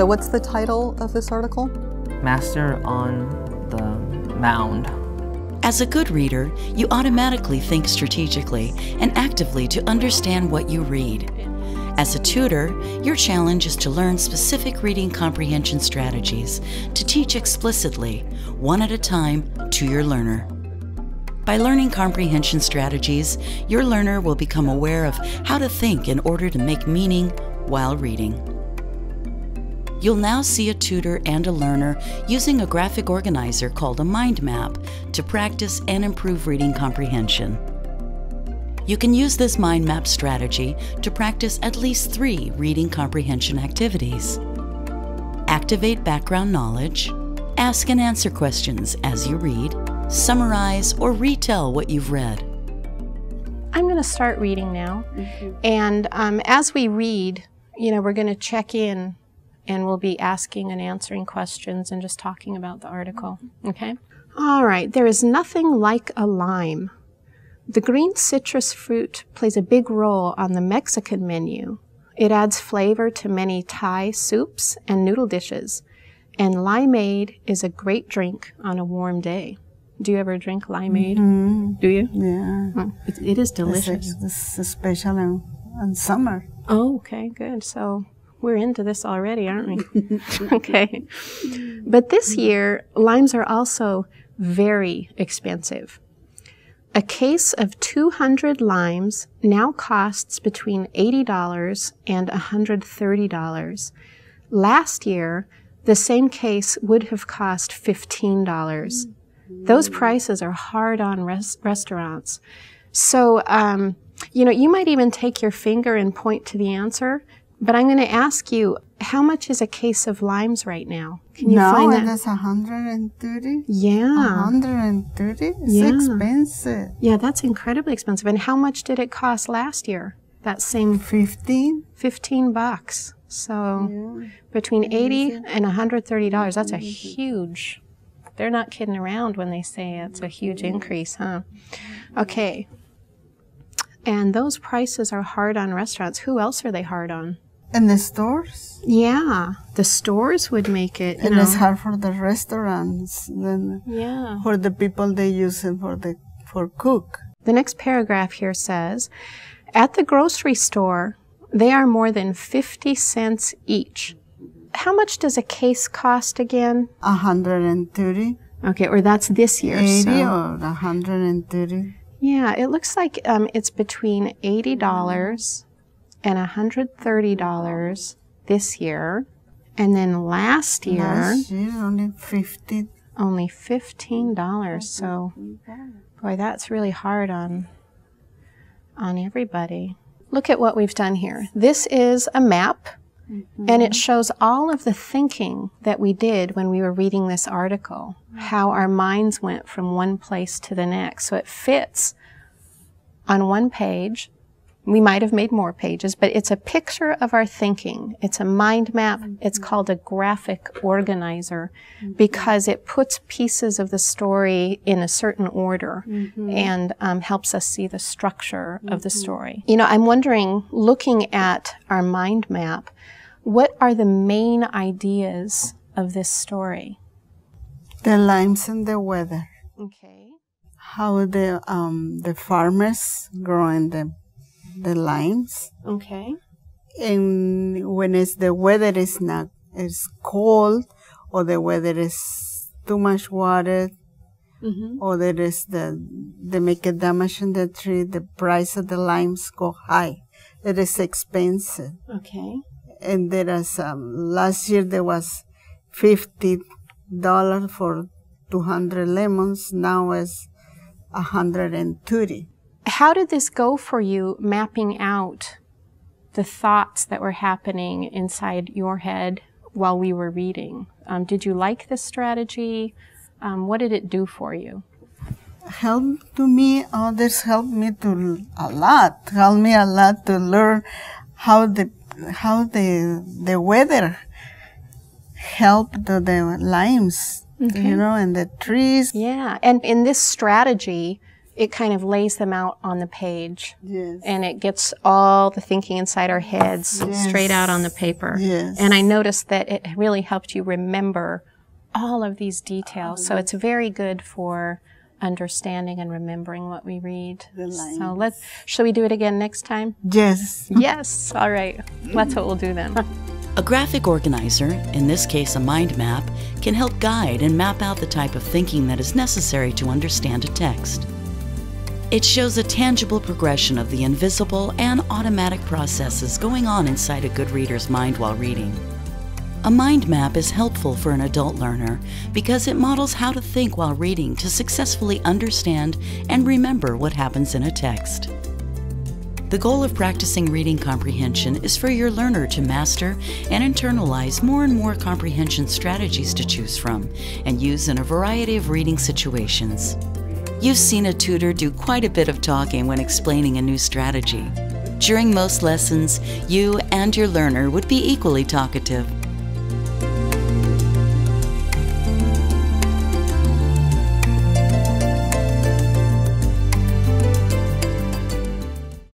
So what's the title of this article? Master on the Mound. As a good reader, you automatically think strategically and actively to understand what you read. As a tutor, your challenge is to learn specific reading comprehension strategies to teach explicitly, one at a time, to your learner. By learning comprehension strategies, your learner will become aware of how to think in order to make meaning while reading. You'll now see a tutor and a learner using a graphic organizer called a mind map to practice and improve reading comprehension. You can use this mind map strategy to practice at least 3 reading comprehension activities. Activate background knowledge, ask and answer questions as you read, summarize or retell what you've read. I'm going to start reading now. And as we read, we're going to check in and we'll be asking and answering questions and just talking about the article, okay? All right, there is nothing like a lime. The green citrus fruit plays a big role on the Mexican menu. It adds flavor to many Thai soups and noodle dishes, and limeade is a great drink on a warm day. Do you ever drink limeade? Do you? Yeah. It is delicious. It's especially in summer. Oh, okay, good. So we're into this already, aren't we? Okay. But this year, limes are also very expensive. A case of 200 limes now costs between $80 and $130. Last year, the same case would have cost $15. Those prices are hard on restaurants. So, you might even take your finger and point to the answer, but I'm going to ask you, how much is a case of limes right now? Can you find that? Now it's 130. Yeah. 130? It's expensive. Yeah, that's incredibly expensive. And how much did it cost last year? That same 15? $15. So between $80 and $130, that's a huge, they're not kidding around when they say it's a huge increase, huh? Okay. And those prices are hard on restaurants. Who else are they hard on? In the stores? Yeah, the stores would make it. And it's hard for the restaurants. Then for the people they use it for cook. The next paragraph here says, at the grocery store, they are more than 50 cents each. How much does a case cost again? 130. Okay, or that's this year. 80 or 130. Yeah, it looks like it's between $80 and $130 this year. And then last year only 50. Only $15. So, boy, that's really hard on everybody. Look at what we've done here. This is a map, and it shows all of the thinking that we did when we were reading this article, how our minds went from one place to the next. So it fits on one page. We might have made more pages, but it's a picture of our thinking. It's a mind map. It's called a graphic organizer because it puts pieces of the story in a certain order and helps us see the structure of the story. I'm wondering, looking at our mind map, what are the main ideas of this story? The limes and the weather. Okay. How the farmers growing the limes. Okay. And when the weather is cold, or the weather is too much water, or they make a damage in the tree, the price of the limes go high. It is expensive. Okay. And there is last year there was $50 for 200 lemons. Now it's 130. How did this go for you, mapping out the thoughts that were happening inside your head while we were reading? Did you like this strategy? What did it do for you? Helped me a lot to learn how the weather helped the limes, and the trees. Yeah, and in this strategy, it kind of lays them out on the page. Yes. And it gets all the thinking inside our heads straight out on the paper. Yes. And I noticed that it really helped you remember all of these details. So it's very good for understanding and remembering what we read. So shall we do it again next time? Yes. Yes. All right. That's what we'll do then. A graphic organizer, in this case a mind map, can help guide and map out the type of thinking that is necessary to understand a text. It shows a tangible progression of the invisible and automatic processes going on inside a good reader's mind while reading. A mind map is helpful for an adult learner because it models how to think while reading to successfully understand and remember what happens in a text. The goal of practicing reading comprehension is for your learner to master and internalize more and more comprehension strategies to choose from and use in a variety of reading situations. You've seen a tutor do quite a bit of talking when explaining a new strategy. During most lessons, you and your learner would be equally talkative.